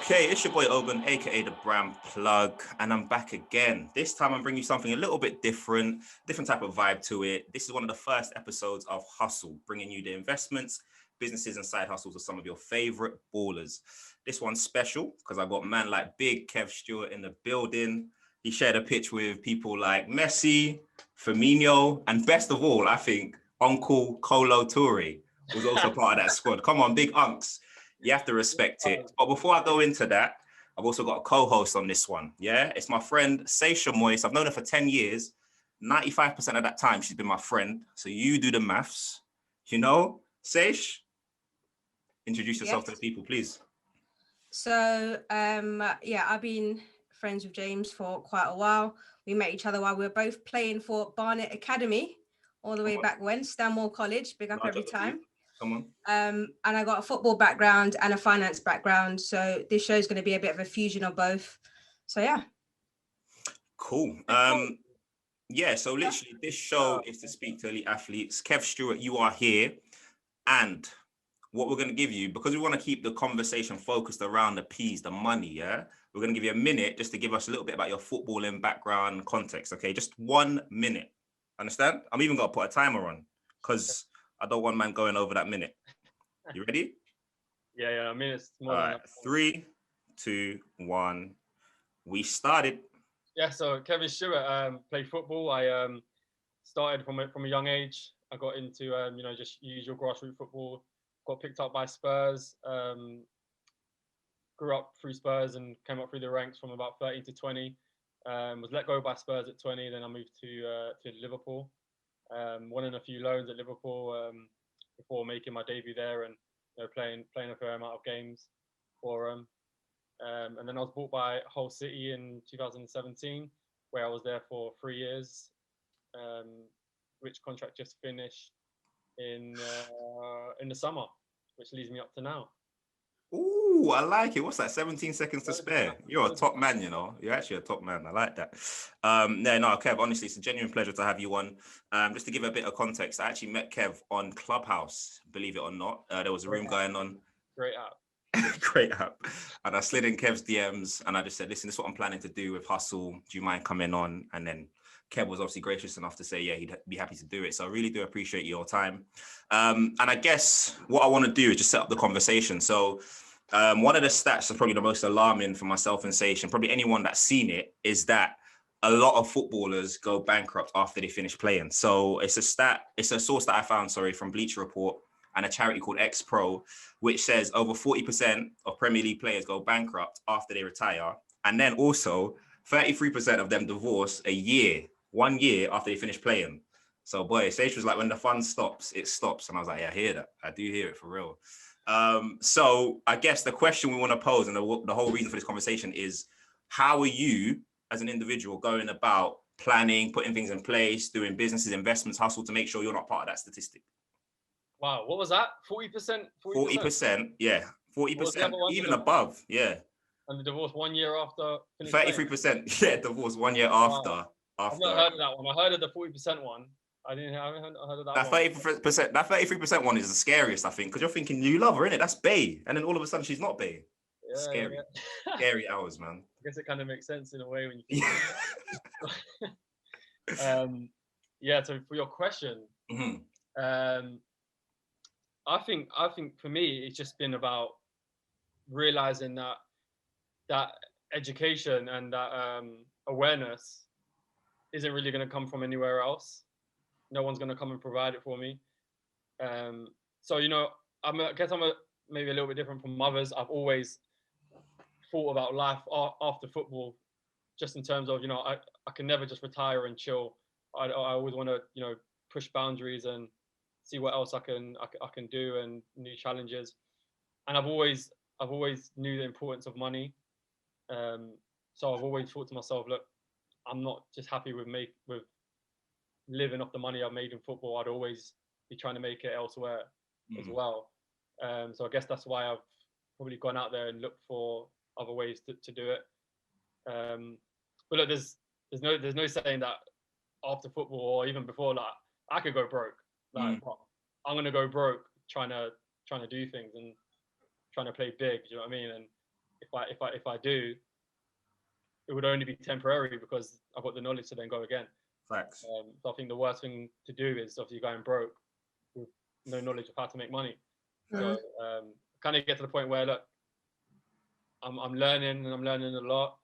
Okay, it's your boy Oban, aka the Brand Plug, and I'm back again. This time I'm bringing you something a little bit different type of vibe to it. This is one of the first episodes of Hustle, bringing you the investments, businesses, and side hustles of some of your favorite ballers. This one's special because I got man like Big Kev Stewart in the building. He shared a pitch with people like Messi, Firmino, and best of all, I think Uncle Kolo Toure was also part of that squad. Come on, big unks. You have to respect it. But before I go into that, I've also got a co-host on this one. Yeah, it's my friend Seisha Moyes. I've known her for 10 years. 95% of that time, she's been my friend. So you do the maths. You know, Seish, introduce yourself to the people, please. So, I've been friends with James for quite a while. We met each other while we were both playing for Barnet Academy all the way back when, Stanmore College, big up every time. Come on. And I got a football background and a finance background. So this show is going to be a bit of a fusion of both. So, yeah. Cool. So literally this show is to speak to elite athletes. Kev Stewart, you are here. And what we're going to give you, because we want to keep the conversation focused around the P's, the money, yeah? We're going to give you a minute just to give us a little bit about your footballing background and context, okay? Just 1 minute. Understand? I'm even going to put a timer on because I don't want man going over that minute. You ready? Yeah. I mean, it's more all right. 3, 2, 1. We started. Yeah, so Kevin Stewart played football. I started from a young age. I got into just usual grassroots football. Got picked up by Spurs. Grew up through Spurs and came up through the ranks from about 13 to 20. Was let go by Spurs at 20. Then I moved to Liverpool. Won in a few loans at Liverpool before making my debut there and playing a fair amount of games for them. And then I was bought by Hull City in 2017, where I was there for 3 years, which contract just finished in the summer, which leads me up to now. Ooh, I like it. What's that? 17 seconds to spare. You're a top man, you know. You're actually a top man. I like that. Kev, honestly, it's a genuine pleasure to have you on. Just to give a bit of context, I actually met Kev on Clubhouse, believe it or not. There was a room going on. Great app. Great app. And I slid in Kev's DMs and I just said, listen, this is what I'm planning to do with Hustle. Do you mind coming on? And then Kev was obviously gracious enough to say, yeah, he'd be happy to do it. So I really do appreciate your time. And I guess what I want to do is just set up the conversation. So one of the stats that's probably the most alarming for myself and Seish, and probably anyone that's seen it, is that a lot of footballers go bankrupt after they finish playing. So it's a source that I found, from Bleacher Report and a charity called X-Pro, which says over 40% of Premier League players go bankrupt after they retire. And then also 33% of them divorce 1 year after they finish playing. So boy, Sage was like, when the fun stops, it stops. And I was like, yeah, I hear that. I do hear it for real. So I guess the question we want to pose and the whole reason for this conversation is, how are you as an individual going about planning, putting things in place, doing businesses, investments, hustle to make sure you're not part of that statistic? Wow, what was that? 40%? 40%, yeah. 40%, even above, yeah. And the divorce 1 year after? 33%, yeah, divorce 1 year after. Wow. I've not heard of that one. I heard of the 40% one. I haven't heard of that one. 30%, that 33% one is the scariest, I think, because you're thinking you love her, innit? That's bae. And then all of a sudden she's not bae. Yeah, scary. Yeah. Scary hours, man. I guess it kind of makes sense in a way when you think so for your question, I think for me it's just been about realizing that education and that awareness isn't really going to come from anywhere else. No one's going to come and provide it for me. So I guess I'm maybe a little bit different from others. I've always thought about life after football, just in terms of I can never just retire and chill. I always want to push boundaries and see what else I can do and new challenges. And I've always knew the importance of money. So I've always thought to myself, look, I'm not just happy with living off the money I've made in football. I'd always be trying to make it elsewhere as well. So I guess that's why I've probably gone out there and looked for other ways to do it. But look, there's no saying that after football or even before that I could go broke. Like I'm gonna go broke trying to do things and trying to play big. Do you know what I mean? And if I do, it would only be temporary because I've got the knowledge to then go again. Facts. So I think the worst thing to do is obviously going broke with no knowledge of how to make money. So kind of get to the point where, look, I'm learning and I'm learning a lot.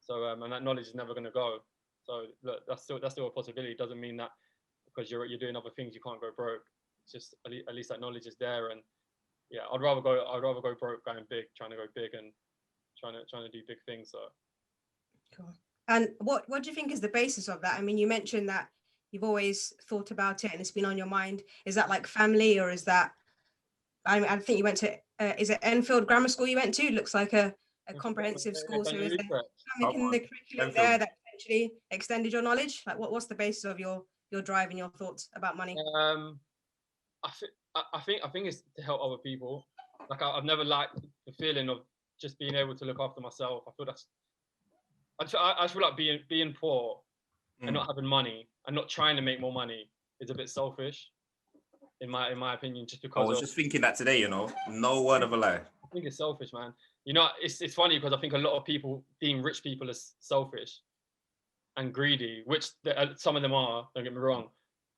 So and that knowledge is never going to go. So look, that's still a possibility. It doesn't mean that because you're doing other things you can't go broke. It's just at least that knowledge is there. And yeah, I'd rather go broke going big, trying to go big and trying to do big things. So cool. And what do you think is the basis of that? I mean, you mentioned that you've always thought about it and it's been on your mind. Is that like family, or is that, I think you went to, is it Enfield Grammar School you went to? Looks like a comprehensive school. So is there something in the curriculum there that potentially extended your knowledge? Like what's the basis of your drive and your thoughts about money? I think it's to help other people. Like I've never liked the feeling of just being able to look after myself. I feel I feel like being poor and not having money and not trying to make more money is a bit selfish, in my opinion. Just because I was just thinking that today, no word of a lie. I think it's selfish, man. It's funny because I think a lot of people deem rich people as selfish and greedy, which some of them are. Don't get me wrong,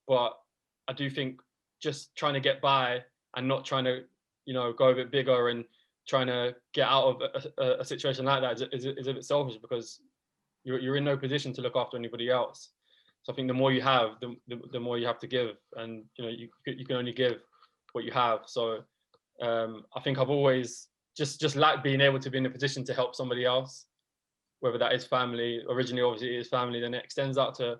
but I do think just trying to get by and not trying to, go a bit bigger and trying to get out of a situation like that is a bit selfish because you're in no position to look after anybody else. So I think the more you have, the more you have to give, and you can only give what you have. So I think I've always just liked being able to be in a position to help somebody else, whether that is family. Originally, obviously, it is family. Then it extends out to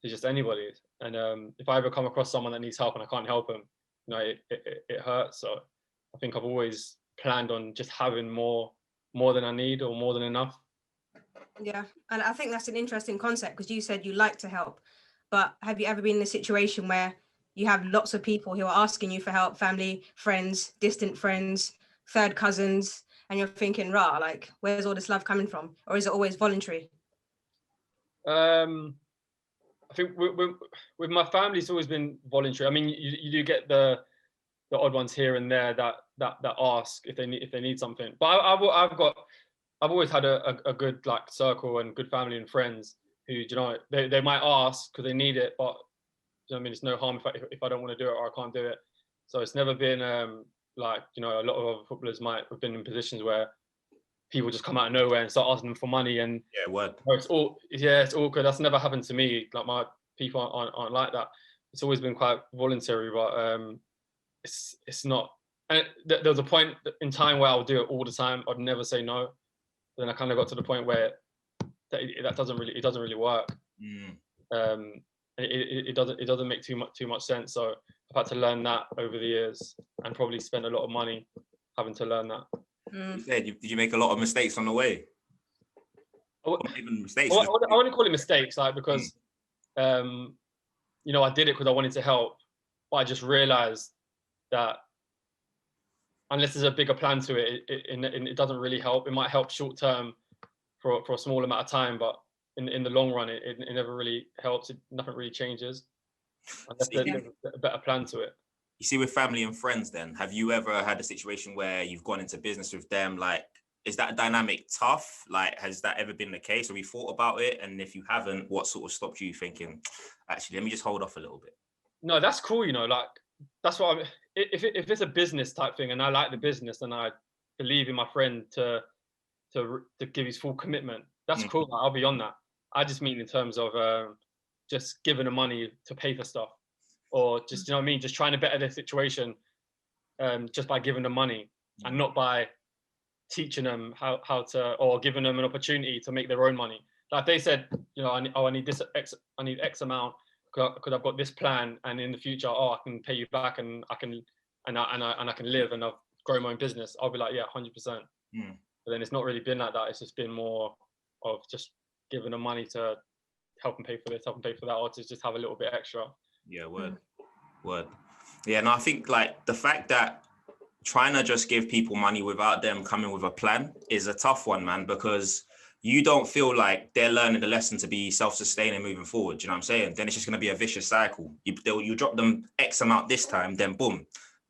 just anybody. And if I ever come across someone that needs help and I can't help them, it hurts. So I think I've always planned on just having more than I need or more than enough. Yeah, and I think that's an interesting concept because you said you like to help, but have you ever been in a situation where you have lots of people who are asking you for help, family, friends, distant friends, third cousins, and you're thinking, rah, like, where's all this love coming from? Or is it always voluntary? I think with my family, it's always been voluntary. I mean, you do get the odd ones here and there that ask if they need something, but I've always had a good circle and good family and friends who they might ask because they need it, but it's no harm if I don't want to do it or I can't do it. So it's never been a lot of other footballers might have been in positions where people just come out of nowhere and start asking them for money, and it's awkward. That's never happened to me. Like my people aren't like that. It's always been quite voluntary, but it's not. And there was a point in time where I would do it all the time. I'd never say no. Then I kind of got to the point where that doesn't really work. It doesn't make too much sense. So I've had to learn that over the years and probably spend a lot of money having to learn that. You said, did you make a lot of mistakes on the way? Not even mistakes. I wouldn't call it mistakes, because I did it because I wanted to help, but I just realized that unless there's a bigger plan to it, it doesn't really help. It might help short term for a small amount of time, but in the long run, it never really helps. Nothing really changes unless there's a better plan to it. You see, with family and friends, then, have you ever had a situation where you've gone into business with them? Like, is that dynamic tough? Like, has that ever been the case? Have you thought about it? And if you haven't, what sort of stopped you thinking, actually, let me just hold off a little bit? No, that's cool. That's what if it's a business type thing and I like the business and I believe in my friend to give his full commitment, that's cool. I'll be on that. I just mean in terms of just giving them money to pay for stuff, or just, just trying to better their situation just by giving them money and not by teaching them how to, or giving them an opportunity to make their own money. Like they said, I need X amount because I've got this plan, and in the future, I can pay you back, and I can live, and I've grown my own business. I'll be like, yeah, 100%. But then it's not really been like that. It's just been more of just giving them money to help them pay for this, help them pay for that, or to just have a little bit extra. Yeah, word. Yeah, no, I think the fact that trying to just give people money without them coming with a plan is a tough one, man, because you don't feel like they're learning the lesson to be self-sustaining moving forward. Do you know what I'm saying? Then it's just going to be a vicious cycle. You drop them X amount this time, then boom,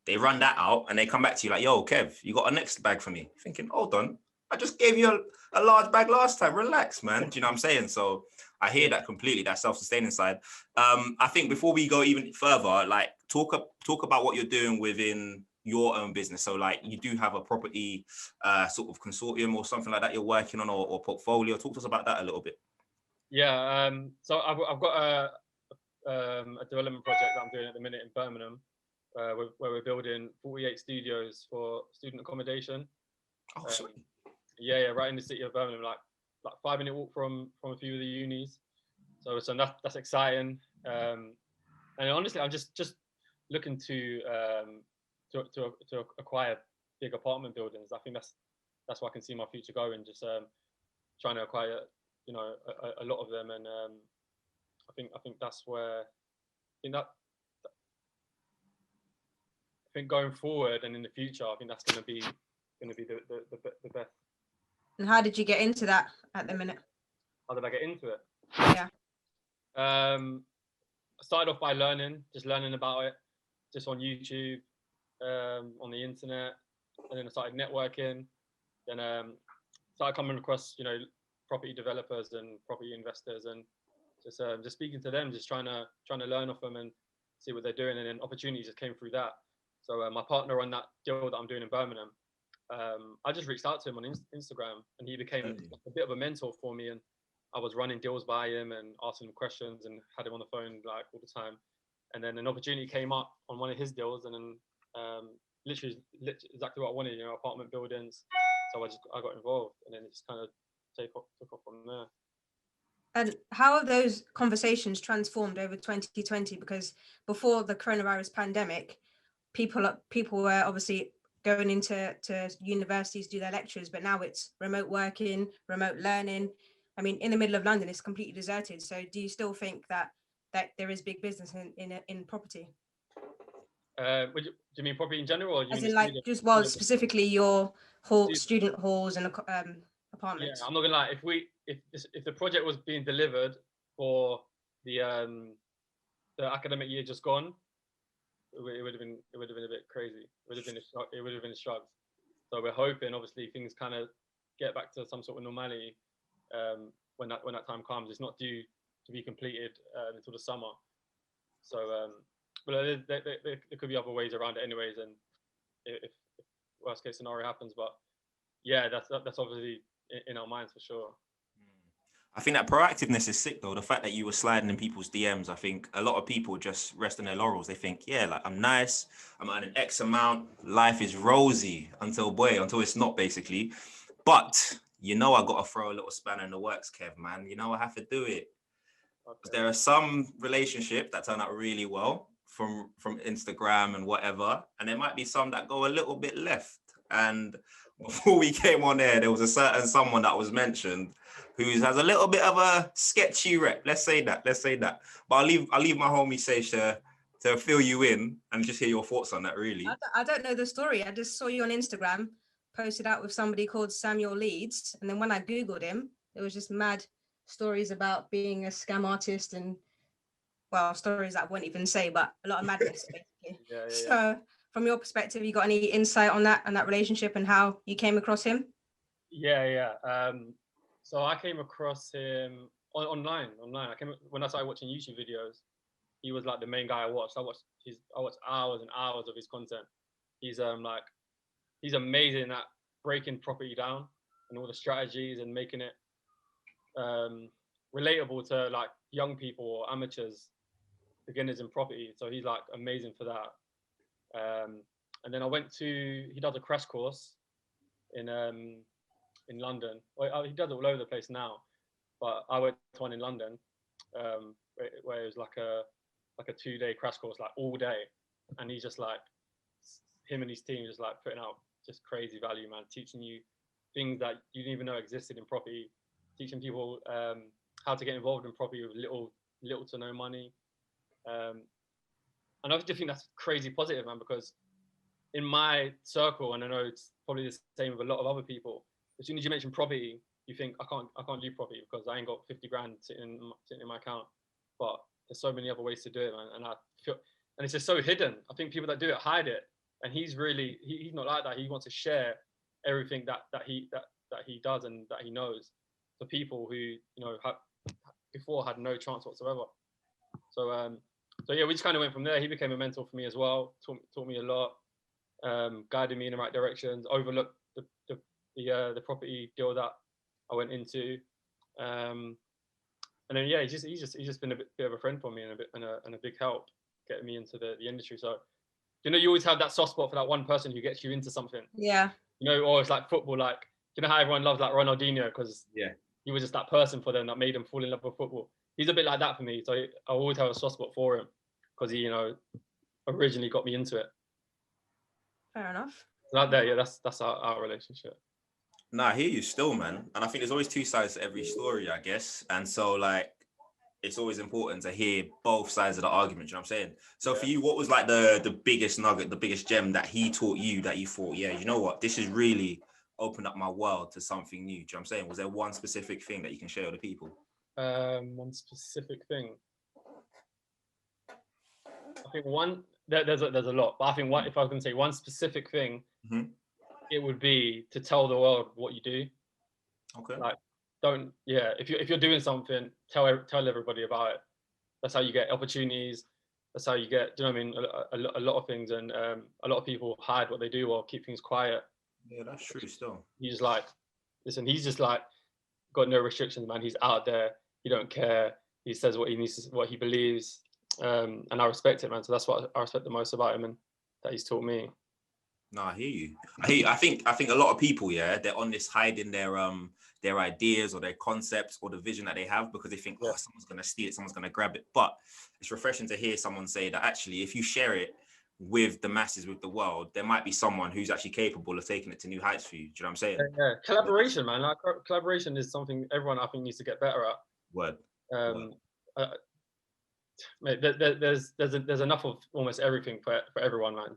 they run that out and they come back to you like, yo, Kev, you got a next bag for me? Thinking, hold on, I just gave you a large bag last time. Relax, man. Do you know what I'm saying? So I hear that completely, that self-sustaining side. I think before we go even further, like talk about what you're doing within your own business. So like you do have a property sort of consortium or something like that you're working on, or portfolio. Talk to us about that a little bit. Yeah, so I've got a development project that I'm doing at the minute in Birmingham, where we're building 48 studios for student accommodation. Oh, sweet. Yeah, right in the city of Birmingham, like 5-minute walk from a few of the unis. So that's exciting. And honestly, I'm just looking to acquire big apartment buildings. I think that's where I can see my future going. Just trying to acquire, you know, a lot of them, and I think that's where I think going forward and in the future, I think that's going to be the best. And how did you get into that at the minute? How did I get into it? Yeah. I started off by learning about it, just on YouTube, on the internet, and then I started networking. Then started coming across, you know, property developers and property investors, and just speaking to them, just trying to learn off them and see what they're doing, and then opportunities just came through that. So my partner on that deal that I'm doing in Birmingham, I just reached out to him on Instagram, and he became a bit of a mentor for me. And I was running deals by him and asking him questions, and had him on the phone like all the time. And then an opportunity came up on one of his deals, and then literally exactly what I wanted, you know, apartment buildings. So I got involved, and then it just kind of took off from there. And how have those conversations transformed over 2020? Because before the coronavirus pandemic, people were obviously going into universities to do their lectures, but now it's remote working, remote learning. I mean, in the middle of London, it's completely deserted. So do you still think that there is big business in property? Do you mean property in general, or as in like just specifically your student halls and apartments? Yeah, I'm not gonna lie. If the project was being delivered for the academic year just gone, it would have been a bit crazy. It would have been a struggle. So we're hoping, obviously, things kind of get back to some sort of normality when that time comes. It's not due to be completed until the summer. So, but there could be other ways around it, anyways. And if worst case scenario happens, but yeah, that's obviously in our minds for sure. I think that proactiveness is sick though. The fact that you were sliding in people's DMs, I think a lot of people just rest on their laurels. They think, yeah, like I'm nice, I'm earning X amount, life is rosy until it's not, basically. But you know, I got to throw a little spanner in the works, Kev, man. You know, I have to do it. Okay. There are some relationships that turn out really well from Instagram and whatever, and there might be some that go a little bit left. And before we came on air, there was a certain someone that was mentioned who has a little bit of a sketchy rep. Let's say that. But I'll leave my homie Sage to fill you in and just hear your thoughts on that, really. I don't know the story. I just saw you on Instagram, posted out with somebody called Samuel Leeds. And then when I Googled him, it was just mad stories about being a scam artist and, well, stories that I won't even say, but a lot of madness, basically. Yeah. So from your perspective, you got any insight on that relationship and how you came across him? Yeah. So I came across him online. When I started watching YouTube videos. He was like the main guy I watched. I watched hours and hours of his content. He's amazing at breaking property down and all the strategies and making it relatable to like young people or amateurs, beginners in property. So he's like amazing for that. And then he does a crash course in London. Well, he does it all over the place now, but I went to one in London where it was like a 2-day crash course, like all day, and he's just like, him and his team just like putting out just crazy value, man, teaching you things that you didn't even know existed in property, teaching people how to get involved in property with little to no money. And I just think that's crazy positive, man, because in my circle, and I know it's probably the same with a lot of other people, as soon as you mention property, you think I can't do property because I ain't got 50 grand sitting in my account. But there's so many other ways to do it, man. And I feel, and it's just so hidden. I think people that do it hide it. And he's not like that. He wants to share everything that that he does and that he knows for people who, you know, before had no chance whatsoever. So yeah, we just kind of went from there. He became a mentor for me as well, taught me a lot, guided me in the right directions, overlooked the property deal that I went into. And then yeah, he's just been a bit of a friend for me and a big help getting me into the industry. So, you know, you always have that soft spot for that one person who gets you into something. Yeah. You know, or it's like football, like, you know how everyone loves like Ronaldinho because he was just that person for them that made them fall in love with football. He's a bit like that for me. So I always have a soft spot for him because he, you know, originally got me into it. Fair enough. So that's our relationship. Nah, I hear you still, man. And I think there's always two sides to every story, I guess. And so, like, it's always important to hear both sides of the argument. You know what I'm saying? So for you, what was like the biggest nugget, the biggest gem that he taught you that you thought, yeah, you know what, this has really opened up my world to something new? Do you know what I'm saying? Was there one specific thing that you can share with the people? One specific thing. I think there's a lot, but I think if I was going to say one specific thing, it would be to tell the world what you do. Okay. Like, if you're doing something, tell everybody about it. That's how you get opportunities. That's how you get, do you know what I mean? A lot of things, and a lot of people hide what they do or keep things quiet. Yeah, that's true still. He's like, listen, he's just like got no restrictions, man. He's out there. He don't care. He says what he needs, what he believes, and I respect it, man. So that's what I respect the most about him, and that he's taught me. No, I hear you. I think a lot of people, yeah, they're on this hiding their ideas or their concepts or the vision that they have because they think, oh, someone's gonna steal it, someone's gonna grab it. But it's refreshing to hear someone say that actually, if you share it with the masses, with the world, there might be someone who's actually capable of taking it to new heights for you. Do you know what I'm saying? Yeah. Collaboration, man. Like collaboration is something everyone I think needs to get better at. Word. Mate, there's enough of almost everything for everyone, man.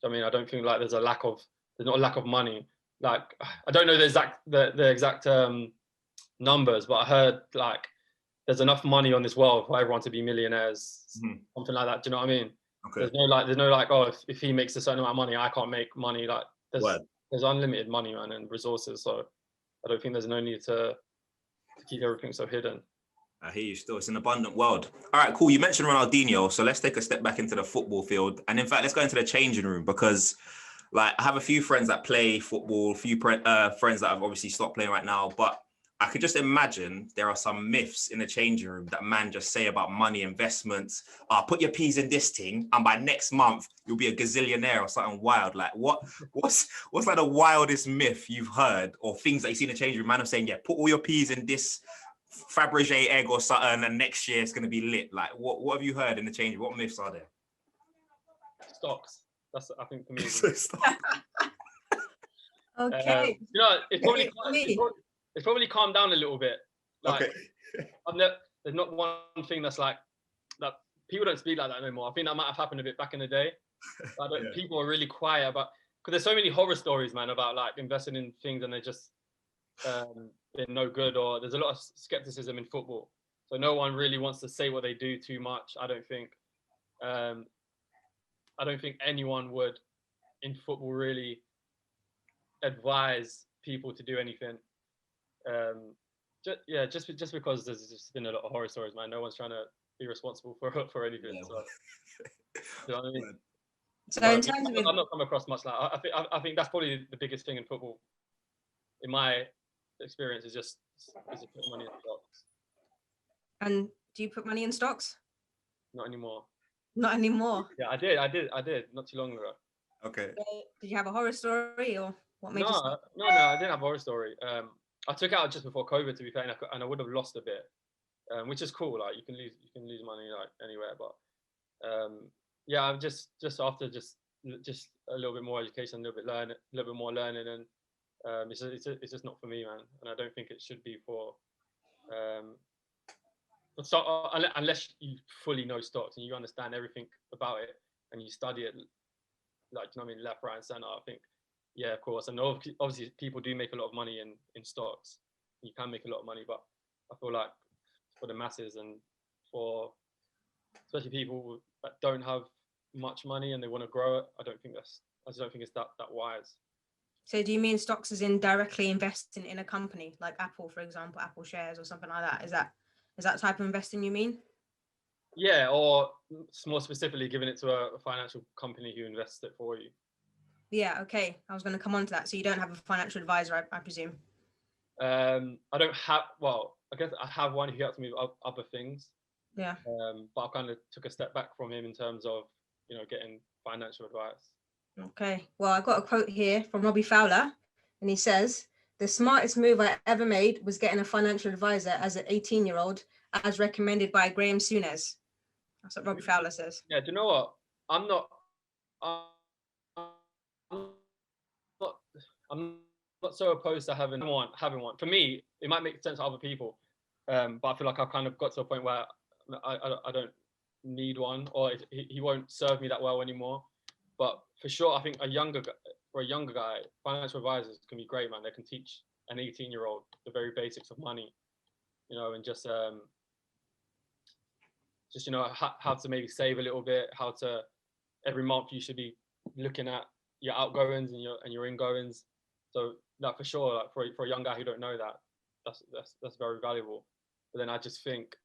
I mean, I don't think like there's not a lack of money. Like, I don't know the exact numbers, but I heard like there's enough money on this world for everyone to be millionaires, something like that. Do you know what I mean? Okay. There's no like, oh, if he makes a certain amount of money, I can't make money. Like, there's unlimited money, man, and resources. So I don't think there's no need to keep everything so hidden. I hear you still. It's an abundant world. All right, cool. You mentioned Ronaldinho, so let's take a step back into the football field. And in fact, let's go into the changing room because, like, I have a few friends that play football, a few friends that have obviously stopped playing right now. But I could just imagine there are some myths in the changing room that man just say about money, investments. Put your peas in this thing, and by next month you'll be a gazillionaire or something wild. Like, what's like the wildest myth you've heard or things that you see in the changing room? Man, I'm saying, yeah, put all your peas in this Fabergé egg or something, and next year it's going to be lit. Like, what have you heard in the change? What myths are there? Stocks. That's, I think, for me. Okay. You know, it's probably calmed down a little bit. Like, okay. There's not one thing that's like that. People don't speak like that anymore. I think that might have happened a bit back in the day. People are really quiet about, because there's so many horror stories, man, about like investing in things and they just they're no good, or there's a lot of skepticism in football, so no one really wants to say what they do too much. I don't think anyone would in football really advise people to do anything. Just because there's just been a lot of horror stories, man. No one's trying to be responsible for anything. So, you know what I mean? So in terms of, I've not come across much like I think that's probably the biggest thing in football, in my experience, is put money in stocks. And do you put money in stocks? Not anymore. Not anymore. Yeah, I did not too long ago. Okay. Did you have a horror story, or what made you stop? No, I didn't have a horror story. I took out just before COVID, to be fair, and I would have lost a bit, which is cool. Like, you can lose money like anywhere, but yeah, I'm just after just a little bit more education, a little bit more learning, and it's just not for me, man. And I don't think it should be for unless you fully know stocks and you understand everything about it and you study it, like, you know what I mean, left, right, and center. I think, yeah, of course. And obviously people do make a lot of money in stocks. You can make a lot of money, but I feel like for the masses and for especially people that don't have much money and they want to grow it, I just don't think it's that wise. So do you mean stocks as in directly investing in a company like Apple, for example, Apple shares or something like that? Is that the type of investing you mean? Yeah, or more specifically, giving it to a financial company who invests it for you. Yeah, okay. I was going to come on to that. So you don't have a financial advisor, I presume? I don't have, well, I guess I have one who helps me with other things. Yeah. But I kind of took a step back from him in terms of, getting financial advice. Okay. Well, I got a quote here from Robbie Fowler, and he says, "The smartest move I ever made was getting a financial advisor as an 18-year-old, as recommended by Graham Souness." That's what Robbie Fowler says. Yeah, do you know what? I'm not I'm not so opposed to having one. For me, it might make sense to other people, but I feel like I've kind of got to a point where I don't need one, or he won't serve me that well anymore. But for sure, I think for a younger guy, financial advisors can be great, man. They can teach an 18-year-old the very basics of money, and just how to maybe save a little bit, how to every month you should be looking at your outgoings and your ingoings. So that for sure, like for a young guy who don't know that, that's very valuable. But then I just think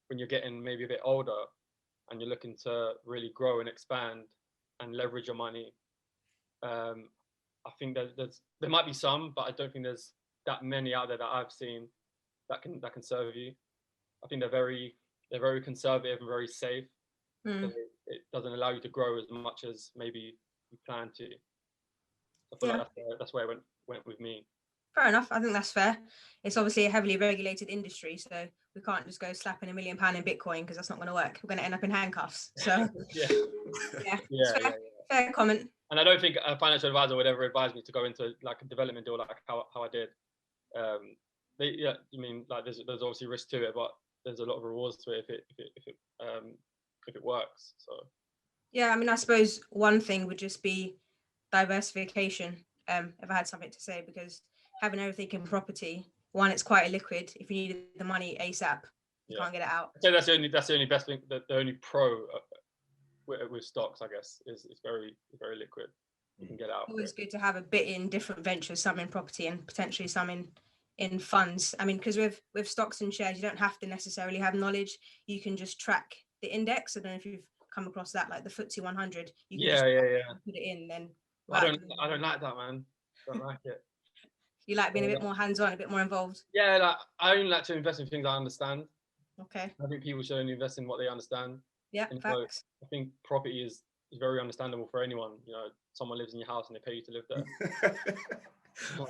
when you're getting maybe a bit older and you're looking to really grow and expand and leverage your money, I think there might be some, but I don't think there's that many out there that I've seen that can serve you. I think they're very conservative and very safe. So it doesn't allow you to grow as much as maybe you plan to. I feel like that's where it went with me. Fair enough. I think that's fair. It's obviously a heavily regulated industry, so we can't just go slapping £1 million in Bitcoin because that's not going to work. We're going to end up in handcuffs. So yeah. Fair comment. And I don't think a financial advisor would ever advise me to go into like a development deal like how I did. I mean, like there's obviously risk to it, but there's a lot of rewards to it if it works. So yeah, I mean, I suppose one thing would just be diversification. If I had something to say, because having everything in property, one, it's quite illiquid. If you need the money ASAP, you can't get it out. So that's the only best thing. The only pro with stocks, I guess, is it's very liquid. You can get out. Always good to have a bit in different ventures, some in property and potentially some in funds. I mean, because with stocks and shares, you don't have to necessarily have knowledge. You can just track the index. I don't know if you've come across that, like the FTSE 100. You can put it in. Then I don't like that, man. Don't like it. You like being a bit more hands-on, a bit more involved? Yeah, like I only like to invest in things I understand. Okay. I think people should only invest in what they understand. Yeah, facts. So I think property is very understandable for anyone. Someone lives in your house and they pay you to live there.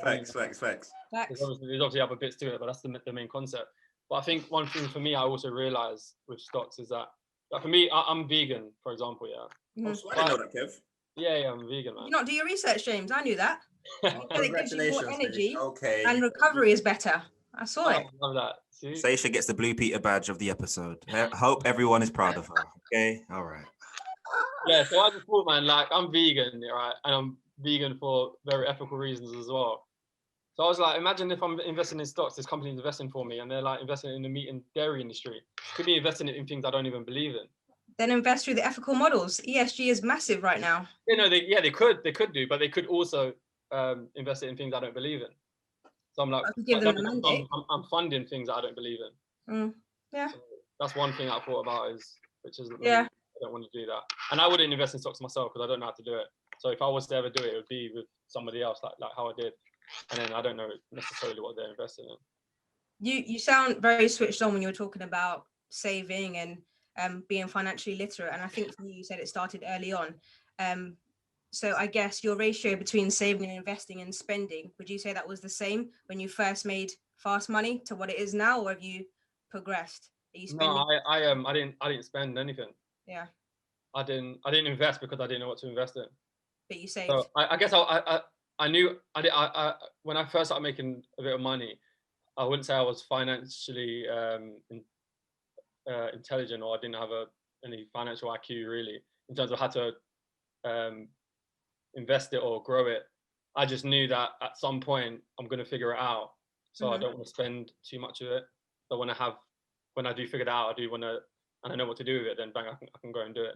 Facts. There's obviously other bits to it, but that's the main concept. But I think one thing for me, I also realized with stocks is that, like for me, I'm vegan, for example. Yeah. So I didn't know that, Kev. Yeah, I'm vegan, man. You not do your research, James. I knew that. It gives you more energy. Okay. And recovery is better. I saw it. I love that. See? Seisha gets the Blue Peter badge of the episode. Hope everyone is proud of her. Okay, all right. Yeah, so I just thought, man, like I'm vegan, right? And I'm vegan for very ethical reasons as well. So I was like, imagine if I'm investing in stocks, this company's investing for me, and they're like investing in the meat and dairy industry. Could be investing in things I don't even believe in. Then invest through the ethical models. ESG is massive right now. They could do, but they could also invest it in things I don't believe in. So I'm like, I'm funding things that I don't believe in. Yeah. So that's one thing I thought about I don't want to do that. And I wouldn't invest in stocks myself because I don't know how to do it. So if I was to ever do it, it would be with somebody else, like how I did. And then I don't know necessarily what they're investing in. You sound very switched on when you were talking about saving and being financially literate. And I think for you said it started early on. So I guess your ratio between saving and investing and spending, would you say that was the same when you first made fast money to what it is now, or have you progressed? Are you spending? No, I didn't spend anything. Yeah. I didn't invest because I didn't know what to invest in. But you saved. So I guess I knew I when I first started making a bit of money, I wouldn't say I was financially intelligent, or I didn't have any financial IQ really in terms of how to invest it or grow it. I just knew that at some point I'm going to figure it out. So I don't want to spend too much of it. But when I do figure it out, I do want to, and I know what to do with it, then bang, I can go and do it.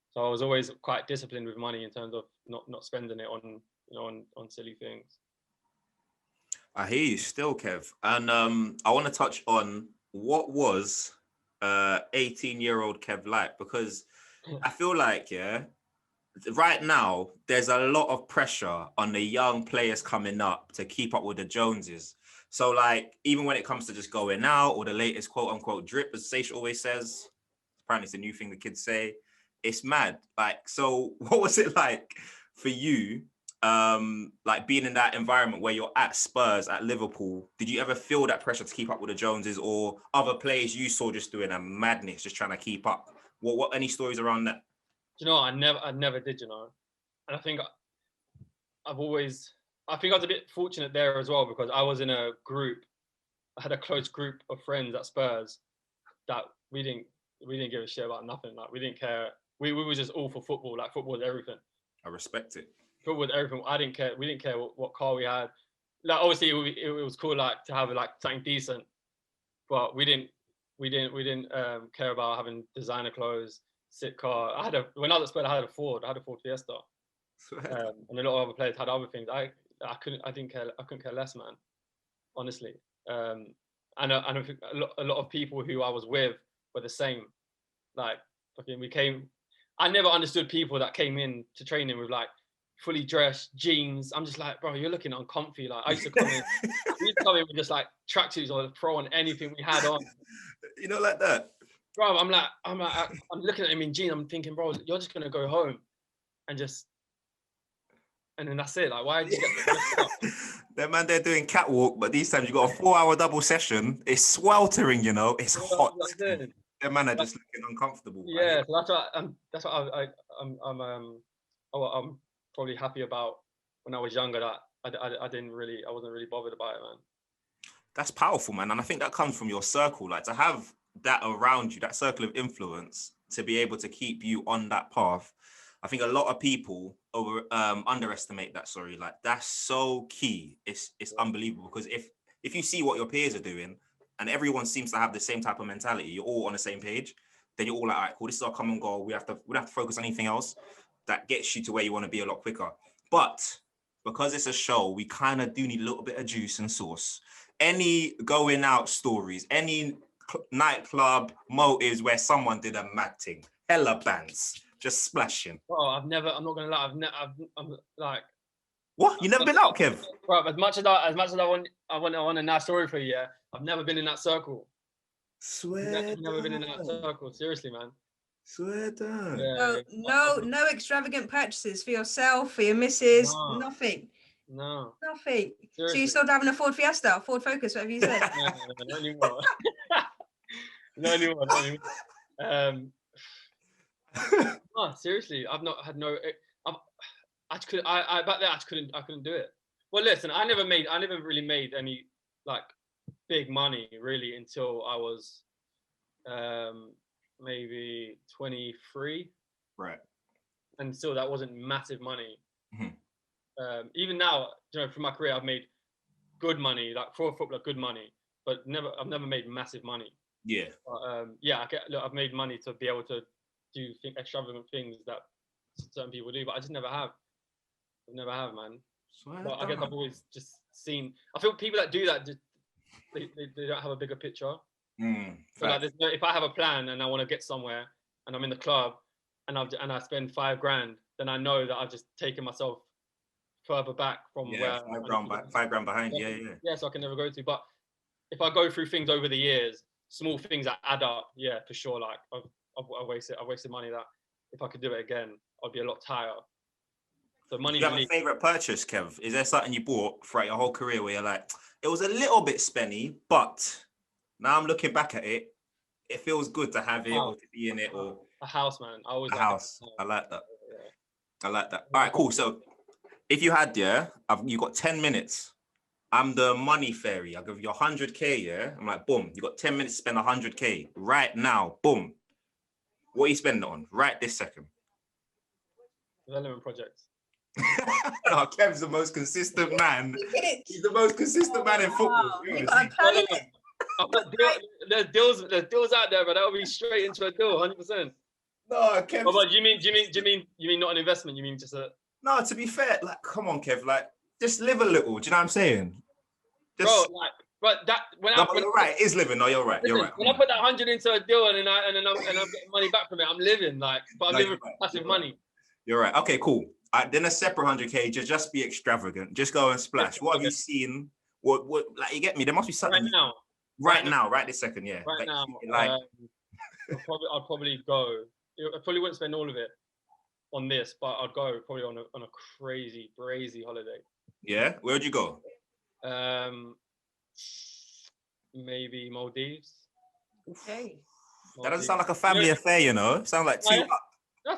So I was always quite disciplined with money in terms of not spending it on silly things. I hear you still, Kev. And I want to touch on what was 18-year-old Kev like, because I feel like, yeah, right now there's a lot of pressure on the young players coming up to keep up with the Joneses. So like, even when it comes to just going out or the latest quote unquote drip, as Seish always says, apparently it's a new thing the kids say, it's mad. Like, so what was it like for you, like being in that environment where you're at Spurs, at Liverpool? Did you ever feel that pressure to keep up with the Joneses, or other players you saw just doing a madness, just trying to keep up? What any stories around that? You know, I never did, you know. And I think I was a bit fortunate there as well, because I was in a group. I had a close group of friends at Spurs that we didn't give a shit about nothing. Like, we didn't care. We were just all for football. Like, football was everything. I respect it. Football was everything. I didn't care. We didn't care what car we had. Like, obviously it was cool, like, to have like something decent, but we didn't care about having designer clothes, sick car. When I was at Spurs, I had a Ford Fiesta. And a lot of other players had other things. I couldn't care less, man. Honestly. And I think a lot of people who I was with were the same. Like, fucking, I never understood people that came in to training with like fully dressed jeans. I'm just like, bro, you're looking uncomfy. Like, I used to come in, with just like tracksuits or throw on anything we had on. You know, like that, bro. I'm looking at him in jeans. I'm thinking, bro, you're just gonna go home and then that's it. Like, why did you get that man, they're doing catwalk, but these times you got a 4-hour double session. It's sweltering, you know. It's hot. That man are just looking uncomfortable. Yeah, right? So that's what I'm probably happy about when I was younger. That I wasn't really bothered about it, man. That's powerful, man, and I think that comes from your circle. Like, to have that around you, that circle of influence, to be able to keep you on that path. I think a lot of people underestimate that. Sorry, like, that's so key. It's unbelievable, because if you see what your peers are doing and everyone seems to have the same type of mentality, you're all on the same page, then you're all like, all right, cool, this is our common goal. We don't have to focus on anything else. That gets you to where you want to be a lot quicker. But because it's a show, we kind of do need a little bit of juice and sauce. Any going out stories, any nightclub motives where someone did a mad thing, hella bands, just splashing. Oh, I'm not gonna lie. I'm like, what? You never been out, Kev? Bro, as much as I want a nice story for you. Yeah, I've never been in that circle. Swear. Never been in that circle. Seriously, man. Swear down. Yeah, no extravagant purchases for yourself, for your missus. No. Nothing. No. Nothing. Seriously. So you're still driving a Ford Fiesta, Ford Focus, whatever you said. No, not anymore. Not anymore. No, seriously, I've not had no. Back then I couldn't do it. Well, listen, I never really made any like big money really until I was maybe 23. Right. And still, that wasn't massive money. Mm-hmm. Even now, you know, for my career, I've made good money, like for a footballer, good money, but I've never made massive money. Yeah. I've made money to be able to do extravagant things that certain people do, but I just never have. I've never have, man. But I guess I've always just seen. I feel people that do that, they don't have a bigger picture. So like, if I have a plan and I want to get somewhere, and I'm in the club, and I spend $5,000, then I know that I've just taken myself further back from where $5,000 behind. Yeah, so I can never go to. But if I go through things over the years, small things that add up, yeah, for sure. Like, I've wasted money that if I could do it again, I'd be a lot tighter. So money. Do you have a favorite purchase, Kev? Is there something you bought throughout your whole career where you're like, it was a little bit spenny, but now I'm looking back at it, it feels good to have it or to be in it? Or a house, man. I always a house. I like that. Yeah. I like that. All right, cool. So if you had, you got 10 minutes. I'm the money fairy. I'll give you 100K, yeah? I'm like, boom, you got 10 minutes to spend 100K right now, boom. What are you spending it on right this second? Development projects. No, Kev's the most consistent man. He's the most consistent man in football. You got a plan. There's deals out there, but that'll be straight into a deal, 100%. No, Kev. But do you mean not an investment? You mean just a? No, to be fair, like, come on, Kev, like, just live a little. Do you know what I'm saying? bro. Like, but that when No, but you're right. It is living. No, you're right. listen, You're right. when I put that 100 into a deal and I'm getting money back from it, I'm living like, but I'm No, living you're for right. passive You're money. right. You're right. Okay, cool. Then a separate 100K, just be extravagant. Just go and splash. What have you seen? What, like, you get me? There must be something. Right now, right this second, yeah. Right now, like, I'd probably go. I probably wouldn't spend all of it on this, but I'd go probably on a crazy holiday. Yeah, where'd you go? Maybe Maldives. Okay. That doesn't sound like a family affair, you know. Sounds like two. No,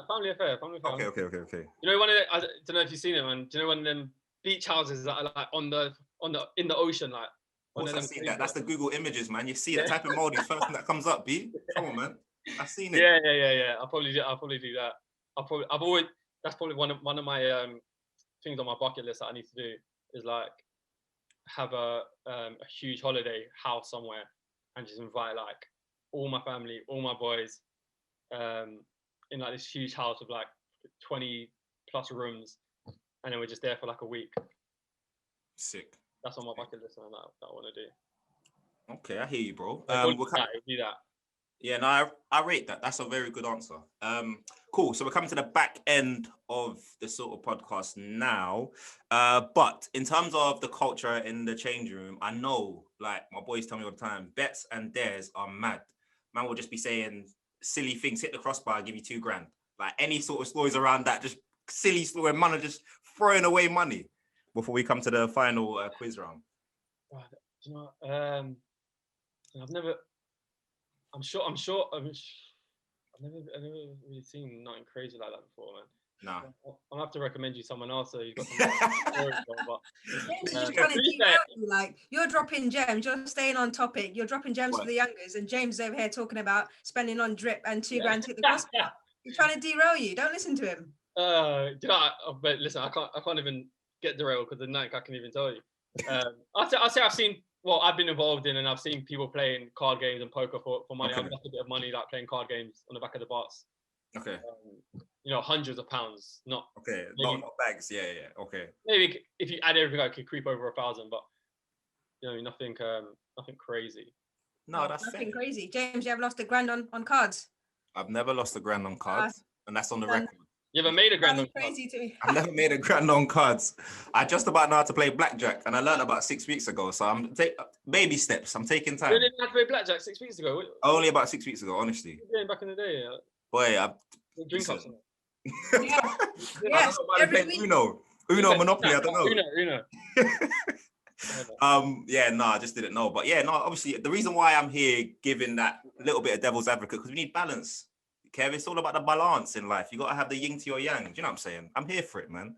family affair. Okay. You know, one of the, I don't know if you've seen it, man. Do you know one of them beach houses that are like in the ocean, like? Of course, I've seen that. That's the Google images, man. You see that type of Maldives, first thing that comes up, B. Come on, man. I've seen it. Yeah. I'll probably do that. I've always, that's probably one of my things on my bucket list that I need to do is like have a huge holiday house somewhere and just invite like all my family, all my boys, in like this huge house with like 20 plus rooms, and then we're just there for like a week. Sick. That's on my bucket list, and that I want to do. Okay, I hear you, bro. We'll do that. Yeah, no, I rate that. That's a very good answer. Cool. So we're coming to the back end of the sort of podcast now. But in terms of the culture in the changing room, I know, like my boys tell me all the time, bets and dares are mad. Man will just be saying silly things, hit the crossbar, I'll give you $2,000. Like any sort of stories around that, just silly story, man are just throwing away money before we come to the final quiz round. You know, I've never really seen nothing crazy like that before, man. No. I'll have to recommend you someone else so you've got some stories. But James is just trying to derail you. Like, you're dropping gems, you're staying on topic, you're dropping gems for the youngers, and James is over here talking about spending on drip and $2,000 to hit the crossbar. He's trying to derail you. Don't listen to him. You know, but listen, I can't even get derailed because the night I can even tell you. I'll say I've seen. Well, I've been involved in and I've seen people playing card games and poker for money. Okay. I've lost a bit of money like playing card games on the back of the bus. Okay. You know, hundreds of pounds, not. Okay, not bags. Yeah. Okay. Maybe if you add everything, I could creep over 1,000, but you know, nothing crazy. No, that's nothing fair. crazy. James, you ever lost $1,000 on cards? I've never lost $1,000 on cards, and that's on the record. You ever made $1,000 on cards? Crazy to me. I've never made $1,000 on cards. I just about know how to play blackjack, and I learned about 6 weeks ago. So I'm baby steps. I'm taking time. You didn't have to play blackjack 6 weeks ago. Only about 6 weeks ago, honestly. Doing back in the day, yeah. Boy, I drink up. Yeah. I don't know about Uno, Monopoly. I don't know. Uno. I just didn't know. But yeah, no, obviously the reason why I'm here giving that little bit of devil's advocate, because we need balance. Kev, it's all about the balance in life. You got to have the yin to your yang. Do you know what I'm saying? I'm here for it, man.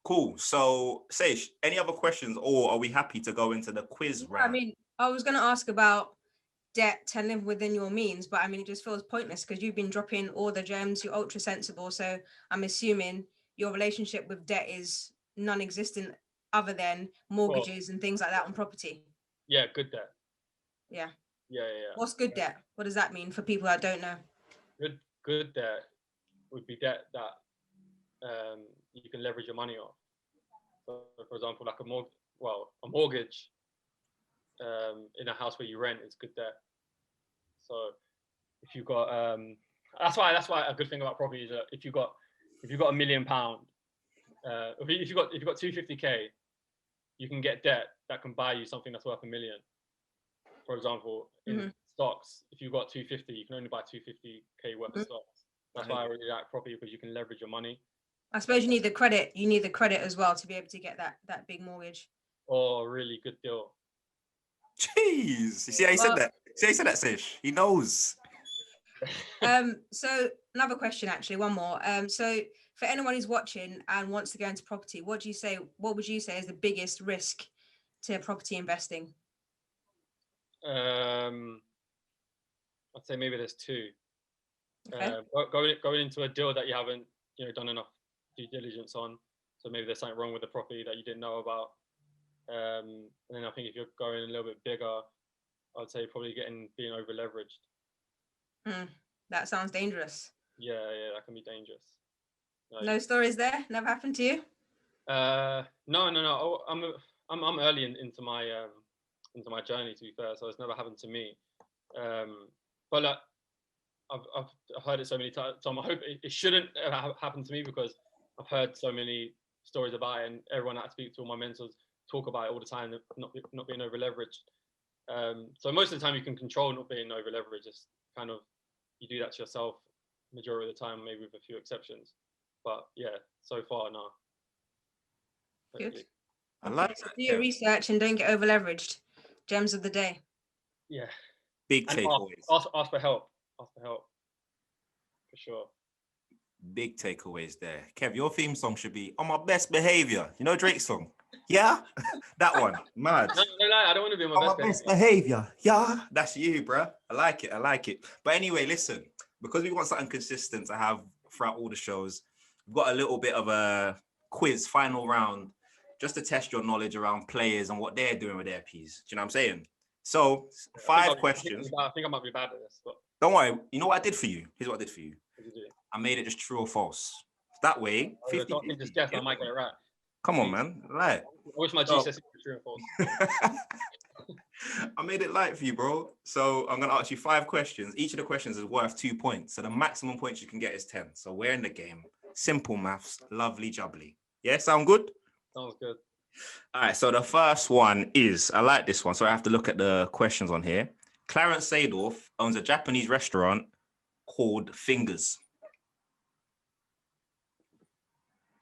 Cool. So, Seish, any other questions, or are we happy to go into the quiz round? I mean, I was going to ask about debt and live within your means, but I mean, it just feels pointless because you've been dropping all the gems. You're ultra sensible. So I'm assuming your relationship with debt is non-existent other than mortgages and things like that on property. Yeah, good debt. Yeah. Yeah. What's good debt? What does that mean for people that don't know? Good debt would be debt that you can leverage your money off. So, for example, like a mortgage in a house where you rent is good debt. So if you've got that's why a good thing about property is that if you've got £1 million, if you've got 250k, you can get debt that can buy you something that's worth $1 million. For example, in stocks, if you've got 250, you can only buy 250k worth of stocks. That's why I really like property, because you can leverage your money. I suppose you need the credit. You need the credit as well to be able to get that big mortgage. Or a really good deal. Jeez, you see how he said that? See how he said that, Sish? He knows. So another question, actually, one more. So for anyone who's watching and wants to go into property, what would you say is the biggest risk to property investing? I'd say maybe there's two. Okay. Going into a deal that you haven't done enough due diligence on, so maybe there's something wrong with the property that you didn't know about. And then I think if you're going a little bit bigger, I'd say probably being over leveraged. That sounds dangerous. Yeah, that can be dangerous. No stories there? Never happened to you? No. I'm I'm early into my journey, to be fair, so it's never happened to me. But like, I've heard it so many times. So I hope it shouldn't have happened to me, because I've heard so many stories about it, and everyone I speak to, all my mentors, talk about it all the time, not being over leveraged. So most of the time you can control not being over leveraged. It's kind of, you do that to yourself majority of the time, maybe with a few exceptions. But yeah, so far, no. Good. I like So that. do your research and don't get over leveraged. Gems of the day. Yeah. Big And takeaways. ask for help. Ask for help. For sure. Big takeaways there. Kev, your theme song should be "On My Best Behavior." You know Drake's song? Yeah? That one. Mad. No, I don't want to be on my best behavior. Yeah. That's you, bro. I like it. But anyway, listen, because we want something consistent to have throughout all the shows, we've got a little bit of a quiz, final round, just to test your knowledge around players and what they're doing with their P's. Do you know what I'm saying? So, 5 questions. I think I might be bad at this, but don't worry. You know what I did for you? Here's what I did for you. what did you do? I made it just true or false. That way, 50, Don't just guess. I might get it right. Come on, man. Right. I wish my GCSE was true and false. I made it light for you, bro. So I'm going to ask you 5 questions. Each of the questions is worth 2 points. So the maximum points you can get is 10. So we're in the game. Simple maths. Lovely jubbly. Yeah, sound good? Sounds good. All right. So the first one is, I like this one. So I have to look at the questions on here. Clarence Seedorf owns a Japanese restaurant called Fingers.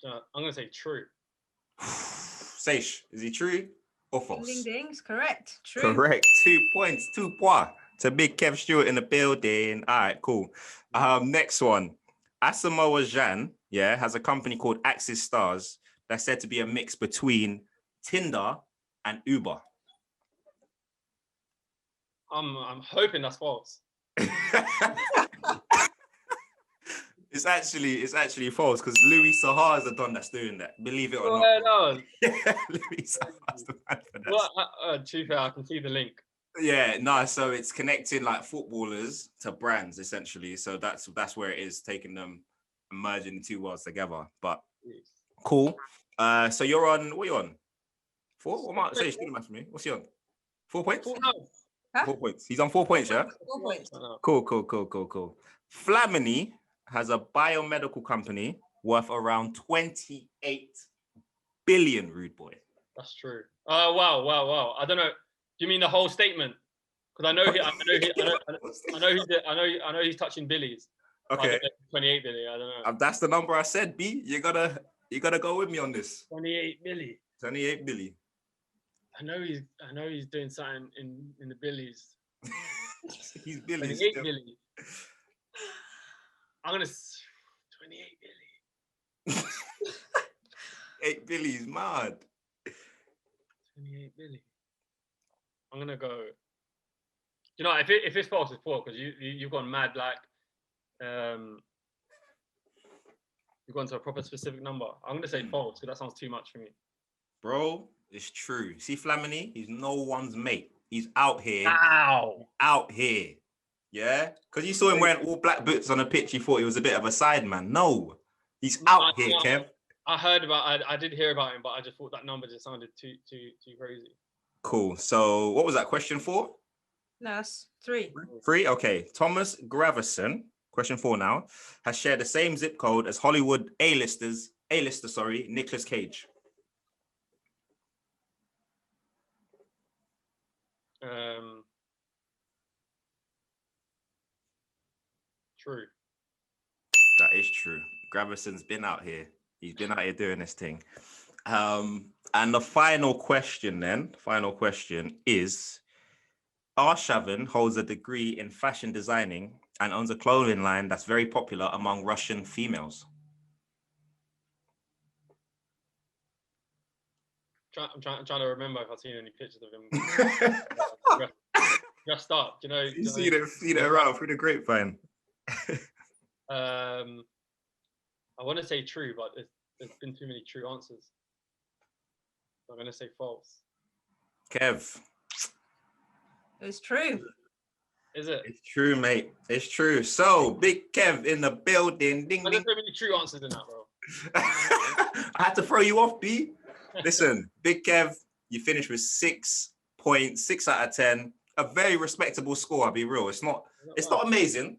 I'm going to say true. Seish, is he true or false? Ding, ding, ding. Correct. True. Correct. 2 points. 2 points. To big Kev Stewart in the building. All right, cool. Next one. Asamoah Gyan, has a company called Axis Stars that's said to be a mix between Tinder and Uber. I'm hoping that's false. It's actually false, because Louis Sahar is the don that's doing that. Believe it or not. No. Yeah, Louis Sahar's the man for that. Well, to be fair, I can see the link. Yeah, no. So it's connecting like footballers to brands essentially. So that's where it is, taking them, merging the two worlds together. But cool. So you're on. What are you on? 4? What am I saying? Don't match me. What's he on? 4 points. 4 points. He's on 4 points. Yeah. 4 points. Cool. Flamini has a biomedical company worth around 28 billion, rude boy. That's true. Oh, wow. I don't know. Do you mean the whole statement? Because I know he's touching billies. Okay. 28 billion. I don't know. That's the number I said, B. You gotta go with me on this. 28 billion. 28 billion. I know he's doing something in the billies. He's billies. 28 billion. I'm gonna 28 billion. 8 billies, mad. 28 billion. I'm gonna go. You know, if it's false, it's false, because you've gone mad, like you've gone to a proper specific number. I'm gonna say false, because that sounds too much for me. Bro, it's true. See Flamini? He's no one's mate. He's out here. Ow. Out here. Yeah? Because you saw him wearing all black boots on the pitch, you thought he was a bit of a side man. No. He's out here, Kev. I did hear about him, but I just thought that number just sounded too crazy. Cool. So what was that, question 4? No, that's 3. 3? Okay. Thomas Gravison, question 4 now, has shared the same zip code as Hollywood A-lister, Nicolas Cage. True. That is true. Gravison's been out here. He's been out here doing this thing. And the final question is, Arshavin holds a degree in fashion designing and owns a clothing line that's very popular among Russian females. I'm trying to remember if I've seen any pictures of him. Just up, you know. You see it around through the grapevine. I want to say true, but there's been too many true answers. I'm going to say false. Kev. It's true. Is it? It's true, mate. It's true. So, Big Kev in the building. Ding, There's so many true answers in that, bro. I had to throw you off, B. Listen, Big Kev, You finished with 6 points, 6 out of 10. A very respectable score, I'll be real. It's not amazing,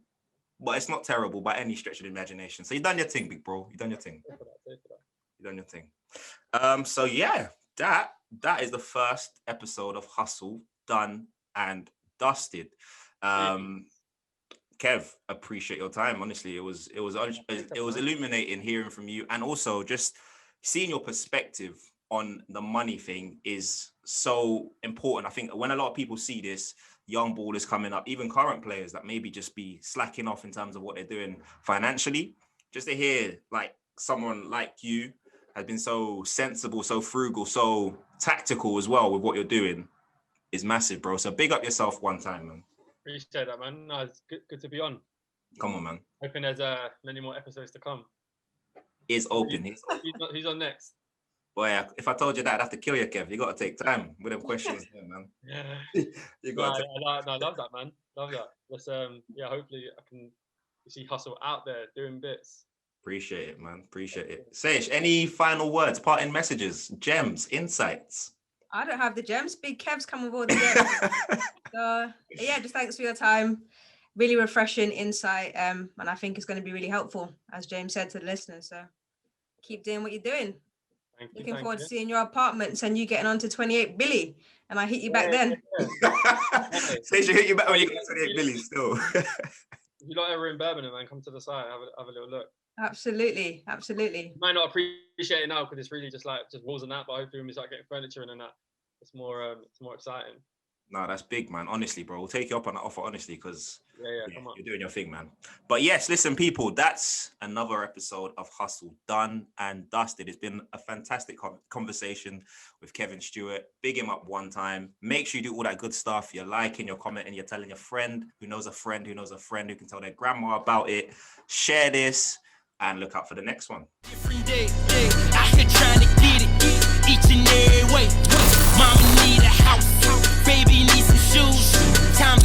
but it's not terrible by any stretch of the imagination. So you done your thing, big bro. You done your thing. You done your thing. So yeah, that is the first episode of Hustle done and dusted. Kev, appreciate your time. Honestly, it was illuminating hearing from you, and also just seeing your perspective on the money thing is so important. I think when a lot of people see this, young ballers coming up, even current players that maybe just be slacking off in terms of what they're doing financially, just to hear like someone like you has been so sensible, so frugal, so tactical as well with what you're doing is massive, bro. So big up yourself one time, man. Appreciate that, man. No, it's good to be on. Come on, man. Hoping there's many more episodes to come. He's open. He's on next. Boy, if I told you that, I'd have to kill you, Kev. You got to take time with them questions there, man. Yeah. You got to I love that, man. Love that. Let's hopefully I can see Hustle out there doing bits. Appreciate it, man. Appreciate it. Sage, any final words, parting messages, gems, insights? I don't have the gems. Big Kev's come with all the gems. So yeah, just thanks for your time. Really refreshing insight. And I think it's going to be really helpful, as James said, to the listeners. So keep doing what you're doing. Looking forward to seeing your apartments and you getting on to 28 Billy. And I hit you back then. Sage, hit you back when you get 28 Billy still. If you're not ever in Birmingham, man, come to the site, have a little look. Absolutely. You might not appreciate it now because it's really just walls and that, but hopefully when we start getting furniture in and that, it's more exciting. No, that's big, man. Honestly, bro, we'll take you up on that offer, honestly, because come on. You're doing your thing, man. But yes, listen, people, that's another episode of Hustle done and dusted. It's been a fantastic conversation with Kevin Stewart. Big him up one time. Make sure you do all that good stuff. You're liking, you're commenting, you're telling your friend who knows a friend who knows a friend who can tell their grandma about it. Share this and look out for the next one. Different day, out here trying to get it each and every way. Mama need a house, baby need some shoes. Times